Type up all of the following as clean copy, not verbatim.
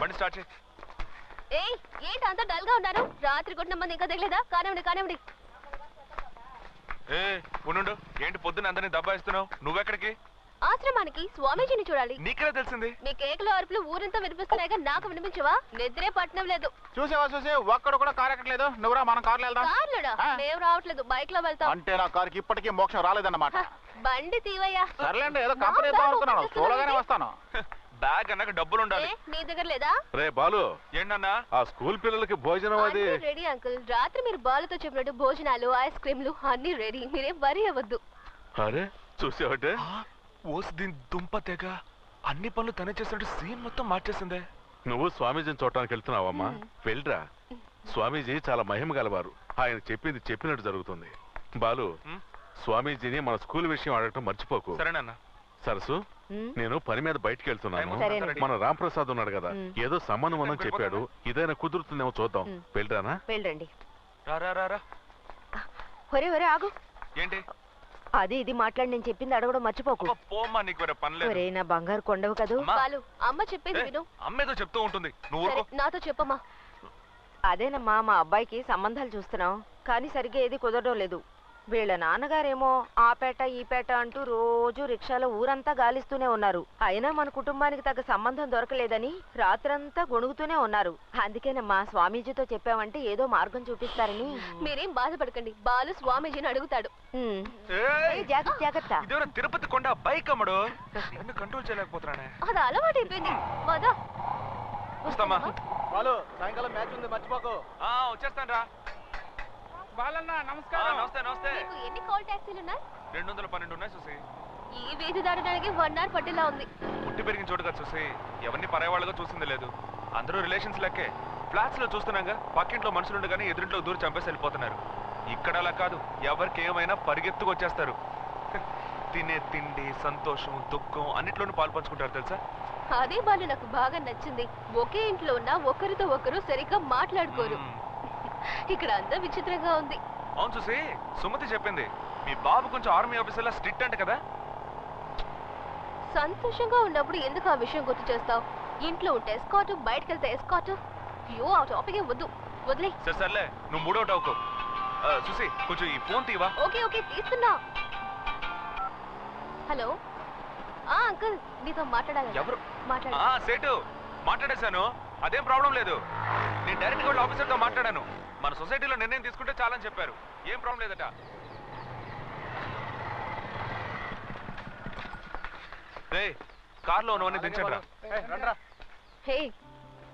బండి స్టార్ట్ చేయి. ఏయ్ ఏంటి అంత డల్ గా ఉన్నారు? రాత్రి కొట్టిన మంది ఇంకా తగలేదా? కానివ్వండి కానివ్వండి. ఏ ఉండు, ఏంటి పొద్దున్న అందరినీ దబ్బాయిస్తున్నావు? నువ్వెక్కడికి? ఆశ్రమానికి స్వామీజీని చూడాలి. నీకెలా తెలిసింది? మీ కేకలు అరుపులు ఊరంతా వినిపిస్తున్నాయిగా నాకు వినిపించవా? నిద్రే పట్టణం లేదు. చూసేవా ఒక్కడు కూడా కారు ఎక్కట్లేదు. నువ్వురా మనం కార్లో వెళ్దాం. కార్లోడా? మేము రావట్లేదు, బైక్ లో వెళ్తాం. అంటే నా కారుకి ఇప్పటికీ మోక్షం రాలేదన్నమాట. బండి తీవయ్యా. సర్లేండి, ఏదో కంపెనీ ఇద్దాం అనుకున్నాను, చూడగానే వస్తాను. బ్యాగ్ అన్నాక డబ్బులు ఉండాలి. నీ దగ్గర లేదా? రే బాలు, ఏంటన్నా ఆ స్కూల్ పిల్లలకి భోజనం అది రెడీ అంకుల్. రాత్రి మీరు బాలుతో చెప్పినట్టు భోజనాలు ఐస్ క్రీమ్లు అన్ని రెడీ, మీరేం వరి అవ్వద్దు. అరే చూసావటే, ఓసి దీని దుంప తెగ అన్ని పనులు తనే చేసినట్టు సీన్ మొత్తం మార్చేసిందే. నువ్వు స్వామీజీని చూడటానికి వెళ్తున్నావమ్మా? వెళ్ళరా, స్వామీజీ చాలా మహిమ గలవారు. ఆయన చెప్పింది చెప్పినట్టు జరుగుతుంది. బాలు, స్వామీజీని మన స్కూల్ విషయం అడగటం మర్చిపోకు. సరేనన్నా. సరసు, నేను పని మీద బయటికి వెళ్తున్నాను. మన రాంప్రసాద్ ఉన్నాడు కదా, ఏదో సంబంధం అని చెప్పాడు. ఇదైనా కుదురుతుందేమో చూద్దాం. వెళ్ళరానా? వెళ్ళండి. రా. ఒరే ఒరే ఆగు. ఏంటి? అది ఇది మాట్లాడి నేను చెప్పింది అడగడం మర్చిపోకు. పోమ్మా, నీకు వేరే పని లేదు. ఒరే నా బంగారు కొండవు కదూ. అమ్మ చెప్పింది విను. అమ్మేదో చెప్తూ ఉంటుంది, నువ్వు నాతో చెప్పమ్మా. అదేనమ్మా, మా అబ్బాయికి సంబంధాలు చూస్తున్నాం, కానీ సరిగ్గా ఏది కుదరడం లేదు. వీళ్ళ నాన్నగారేమో ఆ పేట ఈ పేట అంటూ రోజు రిక్షాలో ఊరంతా గాలిస్తూనే ఉన్నారు. అయినా మన కుటుంబానికి తగ్గ సంబంధం దొరకలేదని రాత్రంతా గొణుగుతూనే ఉన్నారు. అందుకేనమ్మా స్వామీజీతో చెప్పామంటే ఏదో మార్గం చూపిస్తారని. మీరేం బాధపడకండి, బాలు స్వామీజీని అడుగుతాడు. జాగ్రత్త. తిరుపతి కొండ బైక్ అమ్మడు, కంట్రోల్ చేయలేకపోతున్నానే. అది అలవాటు అయిపోయింది. వస్తామా? బాలు, సాయంకాలం మ్యాచ్ ఉంది, మర్చిపోకు. వచ్చేస్తాను రా. నమస్తే. ఎన్ని కాల్ టాక్సీలు ఉన్నాయి? 212 ఉన్నాయి చూసి. ఈ వీధి దాటడానికి 1 అవర్ పట్టేలా ఉంది. పుట్టి పెరిగిన చోటుగా చూసి ఎవరిని పరేవాళ్ళగా చూసింది లేదు. అందరూ రిలేషన్స్ లెక్కే. ఫ్లాట్స్ లో చూస్తున్నాగా, పక్కింట్లో మనుషులుండు కానీ ఎదురింట్లో దూరం చంపేసి వెళ్ళిపోతున్నారు. ఇక్కడ అలా కాదు, ఎవరికి ఏమైనా పరిగెత్తుకు వచ్చేస్తారు. తినే తిండి, సంతోషం, దుఃఖం అన్నిట్లోనూ పాల్పంచుకుంటారు తెలుసా. అదే బాలు నాకు బాగా నచ్చింది. ఒకే ఇంట్లో ఉన్న ఒకరితో ఒకరు సరిగ్గా మాట్లాడుకోరు. ఇక్కడ అంతా విచిత్రంగా ఉంది. అవును చూసి, సుమతి చెప్పింది మీ బాబు కొంచెం ఆర్మీ ఆఫీసర్లా స్ట్రిక్ట్ అంట కదా. సంతోషంగా ఉన్నప్పుడు ఎందుకు ఆ విషయం గుర్తు చేస్తావు? ఇంట్లో ఉంటే ఎస్కాట్, బయటకు వెళ్తే ఎస్కాట్. అయ్యో ఆ టాపిక్ వద్దు, వదిలే. సర్లే, నువ్వు మూడవుట్ అవుకో. చూసి కొంచెం ఈ ఫోన్ తీవా. ఓకే తీస్తున్నా. హలో అంకుల్, నీతో మాట్లాడాలి. ఎవరు? సేటు మాట్లాడేశాను, అదేం ప్రాబ్లం లేదు. నేను డైరెక్ట్ గా ఆఫీసర్తో మాట్లాడాను. మన సొసైటీలో నిర్ణయం తీసుకుంటే చాలని చెప్పారు. ఏం ప్రాబ్లం లేదట. కార్లో ఉన్నవన్నీ దించండి రా. హే,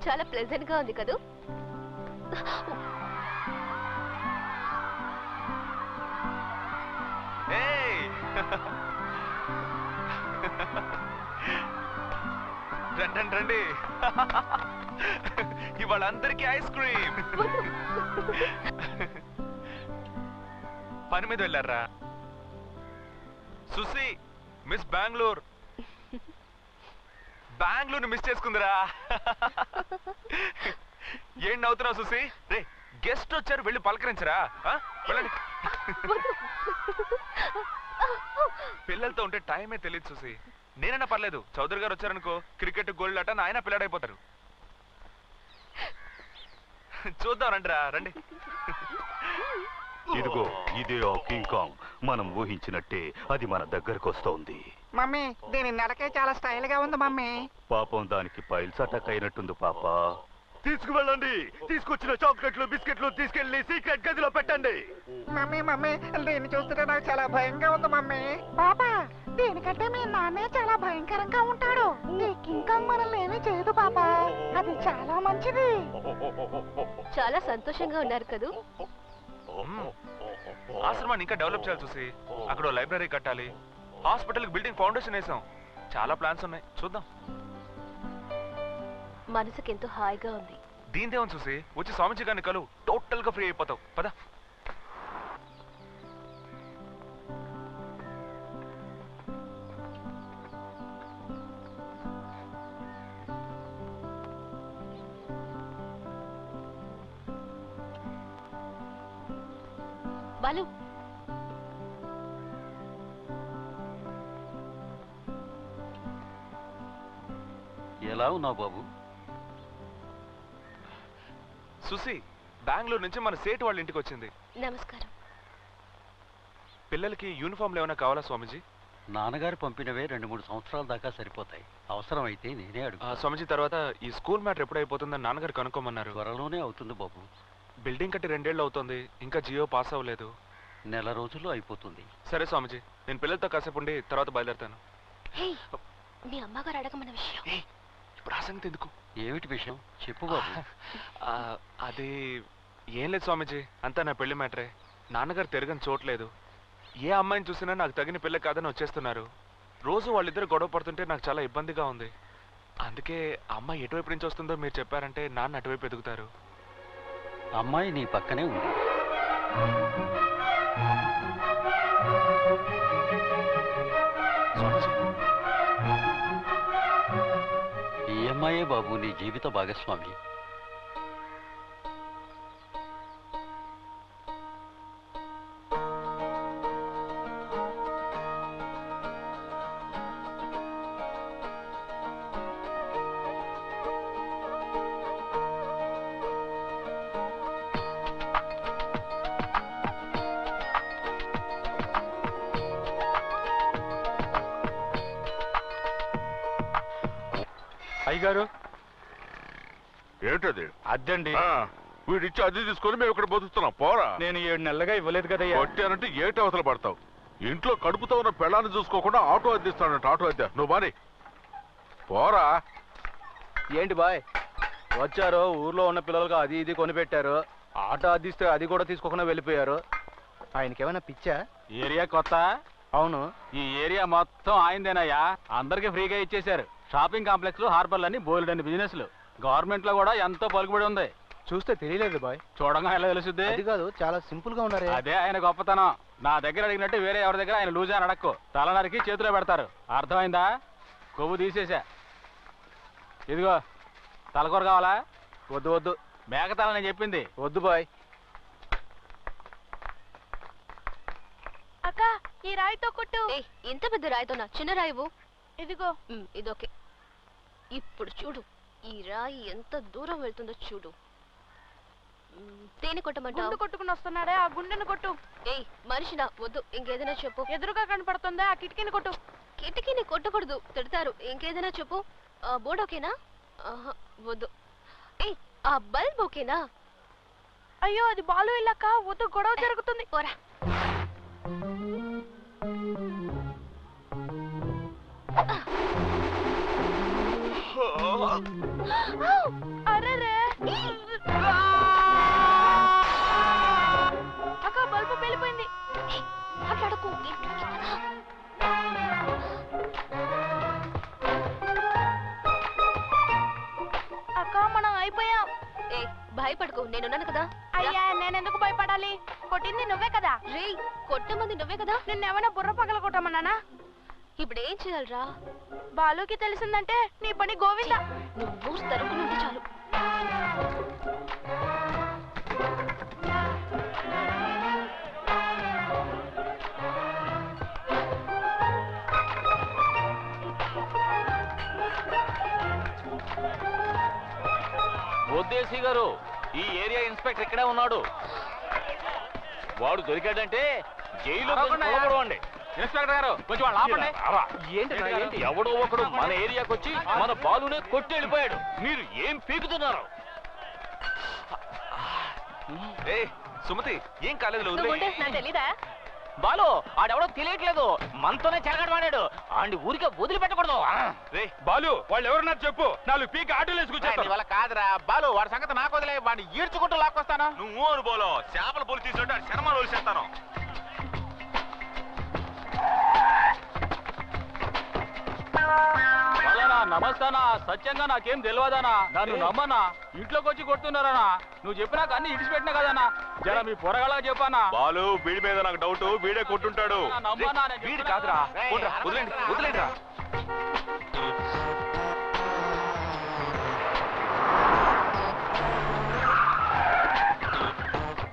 చాలా ప్లెజెంట్ గా ఉంది కదూ. రండి. ఇవాళ అందరికీ ఐస్ క్రీమ్. పని మీద వెళ్ళారా? సుసి మిస్ బెంగళూరు మిస్ చేసుకుందిరా. ఏం నవ్వుతున్నావు సుసి? రే, గెస్ట్ వచ్చారు, వెళ్ళి పలకరించరా. వెళ్ళండి. పిల్లలతో ఉంటే టైమే తెలియదు సుసి. నేనైనా పర్లేదు, చౌదరి గారు వచ్చారనుకో, క్రికెట్ గోల్డ్ ఆట ఆయన పిల్లాడైపోతారు. చూద్దాం రండి. ఇదిగో ఇదే ఆ కింగ్ కాంగ్. మనం ఊహించినట్టే అది మన దగ్గరకు వస్తోంది. మమ్మీ, దీని నడకే చాలా స్టైల్ గా ఉంది మమ్మీ. పాపం దానికి పైల్స్ అటాక్ అయినట్టుంది పాప. తీసుకువెళ్ళండి. తీసుకొచ్చిన చాక్లెట్లు బిస్కెట్లు తీసుకెళ్లి సీక్రెట్ గదిలో పెట్టండి. మమ్మీ, దీన్ని చూస్తుంటే నాకు చాలా భయంగా ఉంది మమ్మీ. బాబా, దీనికంటే మీ నాన్నే చాలా భయంకరంగా ఉంటాడు. ఈ కింగ్ కాంగ్ మనల్ని ఏమీ చేయదు బాబా, అది చాలా మంచిది. చాలా సంతోషంగా ఉన్నారు కదూ. ఆశ్రమాన్ని ఇంకా డెవలప్ చేయాలి చూసి. అక్కడ లైబ్రరీ కట్టాలి, హాస్పిటల్ బిల్డింగ్ ఫౌండేషన్ వేసాం. చాలా ప్లాన్స్ ఉన్నాయి, చూద్దాం. మనసుకి ఎంతో హాయిగా ఉంది. దీందేమని చూసి, వచ్చి స్వామిజీ గారిని కలు, టోటల్ గా ఫ్రీ అయిపోతావు. పద. బాలు, ఎలా ఉన్నావు బాబు? సుసి బెంగళూరు నుంచి మన సేటు వాళ్ళ ఇంటికి వచ్చింది. నమస్కారం. పిల్లలకి యూనిఫామ్లు ఏమైనా కావాలా స్వామీజీ? నాన్నగారు పంపినవే 2-3 సంవత్సరాల దాకా సరిపోతాయి. అవసరమైతే నేనే అడుగు. స్వామీజీ తర్వాత ఈ స్కూల్ మ్యాటర్ ఎప్పుడైపోతుందని నాన్నగారు కనుక్కోమన్నారు. త్వరలోనే అవుతుంది బాబు. బిల్డింగ్ కట్టి 2 ఏళ్ళు అవుతుంది, ఇంకా జియో పాస్ అవ్వలేదు. నెల రోజుల్లో అయిపోతుంది. సరే స్వామీజీ, నేను పిల్లలతో కాసేపు ఉండి తర్వాత బయలుదేరుతాను. హే, మీ అమ్మగారు అడగమన్న విషయం. ఇప్పుడు ఆ సంగతి ఎందుకు? ఏమిటి విషయం చెప్పు బాబు. అది ఏం లేదు స్వామీజీ, అంతా నా పెళ్లి మ్యాటరే. నాన్నగారు తిరగని చోట్లేదు. ఏ అమ్మాయిని చూసినా నాకు తగిన పిల్ల కాదని వచ్చేస్తున్నారు. రోజు వాళ్ళిద్దరు గొడవ పడుతుంటే నాకు చాలా ఇబ్బందిగా ఉంది. అందుకే అమ్మాయి ఎటువైపు నుంచి వస్తుందో మీరు చెప్పారంటే నాన్న అటువైపు ఎదుగుతారు. అమ్మాయి నీ పక్కనే ఉంది. ఈ అమ్మాయే బాబు నీ జీవిత భాగస్వామి. అయ్యగారు ఏంటది? అద్దండి. వీడిచ్చి అద్దె తీసుకొని మేము ఇక్కడ బతుకుతున్నాం. పోరా. నేను 7 నెలలుగా ఇవ్వలేదు కదయ్యా. కొట్టానంటే ఏటి అవతల పడతావు. ఇంట్లో కడుపుతో ఉన్న పెళ్ళాన్ని చూసుకోకుండా ఆటో అద్దెస్తాడంట. ఆటో అద్దె నువ్వు బాని పోరా. ఏంటి బాయ్ వచ్చారు, ఊర్లో ఉన్న పిల్లలకు అది ఇది కొనిపెట్టారు. ఆటో అద్దిస్తే అది కూడా తీసుకోకుండా వెళ్ళిపోయారు. ఆయనకేమైనా పిచ్చా? ఏరియా కొత్త? అవును. ఈ ఏరియా మొత్తం ఆయనదేనయ్యా. అందరికి ఫ్రీగా ఇచ్చేశారు. షాపింగ్ కాంప్లెక్స్, హార్బర్లన్నీ బోల్డన్ని బిజినెస్లు. గవర్నమెంట్ లో కూడా ఎంతో పలుకుబడి ఉంది. చూస్తే తెలియలేదు బాయ్. చూడంగా ఎలా తెలుసుద్ది? అది కాదు, చాలా సింపుల్ గా ఉన్నారు. అదే ఆయన గొప్పతనం. నా దగ్గర అడిగినట్టు వేరే ఎవరి దగ్గర ఆయన లూజ్ అని అడక్కు. తలనరికి చేతిలో పెడతారు. అర్థమైందా? కొవ్వు తీసేసా. ఇదిగో తలకూర కావాలా? వద్దు వద్దు. మేకతల నేను చెప్పింది. వద్దు బాయ్. అక్క, ఈ రాయితో కొట్టు. ఇంత పెద్ద రాయితోనా? చిన్న రాయివు. ఇదిగో. ఇదొకే. ఇప్పుడు చూడు, ఈ రాయి ఎంత దూరం వెళ్తుందో చూడు. దేని కొట్టమంటావు? గుండు కొట్టుకుని వస్తున్నాడే, ఆ గుండెను కొట్టు. ఏయ్ మనిషినా? వద్దు, ఇంకేదైనా చెప్పు. ఎదురుగా కనపడుతుందా? ఆ కిటికీని కొట్టు. కిటికీని కొట్టకూడదు, తిడతారు. ఇంకేదైనా చెప్పు. బోర్డు ఓకేనా? వద్దు. ఏయ్, ఆ బల్బ్ ఓకేనా? అయ్యో, అది బాలు వెళ్ళాక వద్దు, గొడవ జరుగుతుంది. పోరా. అరెరే, అక్క బల్బు వెళ్ళిపోయింది. మాట్లాడకు. అక్క, మనం అయిపోయాం. ఏ భయపడకు, నేనున్నాను కదా. అయ్యా, నేనెందుకు భయపడాలి? కొట్టింది నువ్వే కదా. రే, కొట్టమంది నువ్వే కదా. నిన్నేమైనా బుర్ర పగల కొట్టమన్నానా? ఇప్పుడు ఏం చేయాలరా? బాలుకి తెలిసిందంటే నీ పని గోవిందా. నువ్వు తరుపు నుండి చాలు. బొద్దేసి గారు, ఈ ఏరియా ఇన్స్పెక్టర్ ఇక్కడే ఉన్నాడు. వాడు దొరికాడంటే జైలు అండి. ఇన్స్పెక్టర్ గారు, కొంచెం వాళ్ళు ఆపండి. ఏంటి? ఎవడో ఒకడు మన ఏరియాకి వచ్చి మన బాలునే కొట్టి వెళ్ళిపోయాడు. మీరు ఏం పీకుతున్నారు? సుమతి, ఏం కాలేదు. తెలీదా? బాలు ఆడెవడో తెలియట్లేదు, మనతోనే చెరగడమాడాడు. ఆడి ఊరికే వదిలిపెట్టకూడదు. రే బాలు, వాళ్ళు ఎవరున్నారు చెప్పు. 4 పీకి ఆటోలు వేసుకొచ్చారు. వాళ్ళ కాదురా బాలు, వాడి సంగతి నాకు వదిలే. వాడిని ఈడ్చుకుంటూ లాక్కొస్తాను. నువ్వు అని బోలో చేపల పోలు తీసుకుంటే శర్మలు వదిలేస్తాను. నమస్తానా, సత్యంగా నాకేం తెలియదానా? నన్ను నమ్మనా? ఇంట్లోకి వచ్చి కొడుతున్నారనా? నువ్వు చెప్పినాక అన్ని ఇడిచిపెట్టినా కదనా? జర మీ పొరగాళ్ళ చెప్పానా? బాలు, వీడి మీద నాకు డౌట్. వీడే కొట్టుంటాడు. వీడి కాదురా. వదిలేండి, వదిలేండిరా.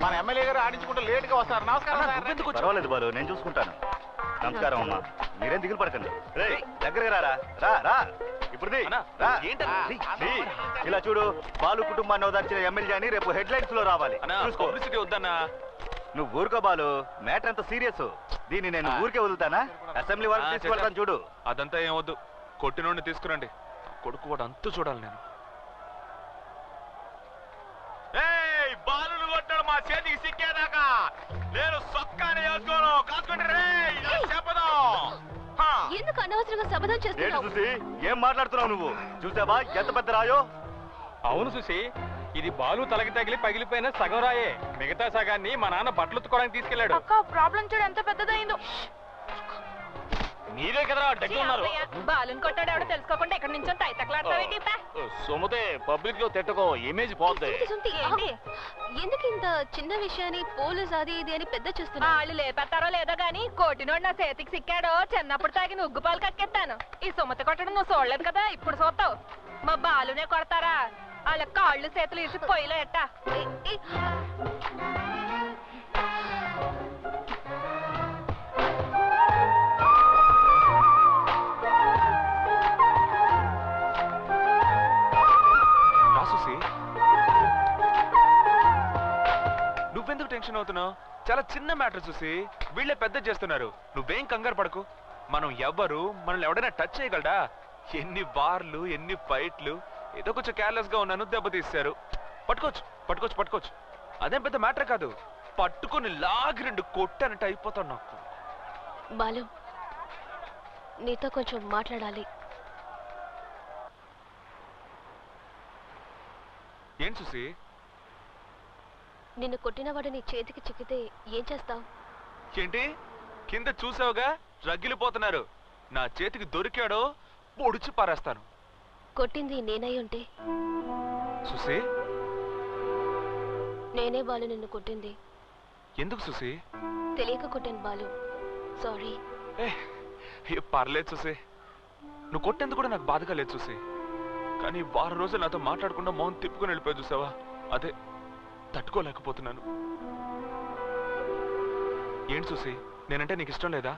మన ఎమ్మెల్యే గారు ఆడించుకుంటూ లేట్ గా వస్తారు. నమస్కారం. పర్వాలేదు బాలు, నేను చూసుకుంటాను. నమస్కారం అమ్మా, మీరేం దిగులు పడకండి. రే దగ్గరగా రారా. రా రా. ఇప్పుడు ది. అన్నా, రా. ఏంటన్నా? ది. ఇలా చూడు, బాలు కుటుంబాన్ని ఓదార్చిన ఎమ్మెల్యే అని రేపు హెడ్లైన్స్ లో రావాలి. అన్నా చూసుకో. పబ్లిసిటీ వద్దన్నా. నువ్వు ఊరుకో బాలు, మ్యాటర్ అంత సీరియస్. దీన్ని నేను ఊరికే వదులుతానా? అసెంబ్లీ వరకు తీసుకువెళ్తాను చూడు. అదంతా ఏమొద్దు, కొట్టినోడిని తీసుకురండి. కొడుకు వాడు అంతూ చూడాలి నేను. బాలు కొట్టాడు మా చేతికి సిక్కేదాకా నేను సొక్కాని వేసుకోను. కాసుకుంటే ఎందుకు అనవసరంగా శపథం ఏంటి చేస్తున్నావు? చూసి ఏం మాట్లాడుతున్నావు నువ్వు? చూసావా ఎంత పెద్ద రాయో? అవును సుసి, ఇది బాలు తలకి తగిలి పగిలిపోయిన సగం రాయే. మిగతా సగాన్ని మా నాన్న బట్టలు ఉత్తుకోవడానికి తీసుకెళ్లాడు. అక్క ప్రాబ్లం చూడు ఎంత పెద్దదైందో. మీరే కదా అడ్డగున్నారు. బాలుని కొట్టాడు ఎవడో తెలుసుకోకుండా ఎక్కడి నుంచో తైతకలాడతావేంటి? సుమతే పబ్లిక్ లో తిట్టకో, ఇమేజ్ పోద్ది. ఎందుకు ఇంత చిన్న విషయాన్ని పోలీస్ అది ఇది అని పెద్ద చేస్తున్నా? వాళ్ళు లేపెత్తారో లేదో గాని కోటినోడు నా చేతికి సిక్కాడో చిన్నప్పుడు తాగిన ఉగ్గు పాలు కక్కెత్తాను. ఈ సుమతి కొట్టడం నువ్వు చూడలేదు కదా, ఇప్పుడు చూస్తావు. మా బాలునే కొడతారా? వాళ్ళ కాళ్ళు చేతులు ఇసి పొయ్యిలో ఎట్టా. నువ్వెందుకు టెన్షన్ అవుతున్నావు? చాలా చిన్న మ్యాటర్ చూసి వీళ్ళే పెద్ద చేస్తున్నారు. నువ్వేం కంగారు పడకు. మనం ఎవ్వరు మనల్ని ఎవడైనా టచ్ చేయగలడా? ఎన్ని వార్లు, ఎన్ని ఫైట్లు. ఏదో కొంచెం కేర్లెస్ గా ఉన్నాను, దెబ్బతీశారు. పట్టుకోవచ్చు పట్టుకోవచ్చు పట్టుకోవచ్చు. అదేం పెద్ద మ్యాటర్ కాదు. పట్టుకొని లాగి రెండు కొట్టానంటే అయిపోతాను. నాకు బాలు, నీతో కొంచెం మాట్లాడాలి. ఏం చూసి? నిన్ను కొట్టినవాడు నీ చేతికి చిక్కితే ఏం చేస్తావు? ఏంటి కింద చూసావుగా, రగిలిపోతున్నారు. నా చేతికి దొరికాడో పొడిచి పారేస్తాను. కొట్టింది నేనై ఉంటే? సుసి, నేనే బాలు నిన్ను కొట్టింది. ఎందుకు సుసి? తెలియక కొట్టాను బాలు, సారీ. పర్లేదు చూసి, నువ్వు కొట్టేందుకు కూడా నాకు బాధగా లేదు చూసి. కానీ వారం రోజులు నాతో మాట్లాడకుండా మౌన్ తిప్పుకొని వెళ్ళిపోయి చూసావా, అదే తట్టుకోలేకపోతున్నాను. ఏంటి చూసి, నేనంటే నీకు ఇష్టం లేదా?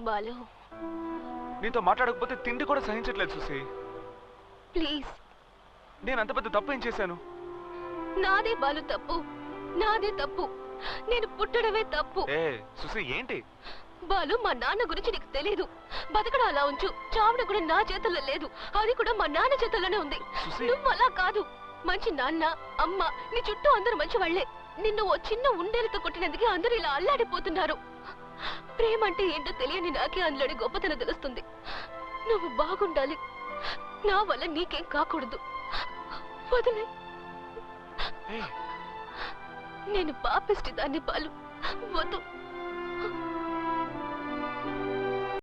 బాలు, నీతో మాట్లాడకపోతే తిండి కూడా సహించట్లేదు చూసి. ప్లీజ్. నేను అంత పెద్ద తప్పు ఏం చేశాను? నాదే బాలు తప్పు, నాదే తప్పు. నేను పుట్టడమే తప్పు. సుసి ఏంటి? బాలు, మా నాన్న గురించి నీకు తెలీదు. బతకడం అలా ఉంచు, చావడం కూడా నా చేతుల్లో లేదు. అది కూడా మా నాన్న చేతుల్లోనే ఉంది. నువ్వు అలా కాదు. మంచి నాన్న, అమ్మ, నీ చుట్టూ అందరూ మంచి వాళ్లే. నిన్ను ఓ చిన్న ఉండేలతో కొట్టినందుకే అందరూ ఇలా అల్లాడిపోతున్నారు. ప్రేమ అంటే ఏంటో తెలియని నాకే అందులోని గొప్పతనం తెలుస్తుంది. నువ్వు బాగుండాలి. నా వల్ల నీకేం కాకూడదు. వదిలే. నేను పాపిష్టి దాన్ని బాలు, వద్దు.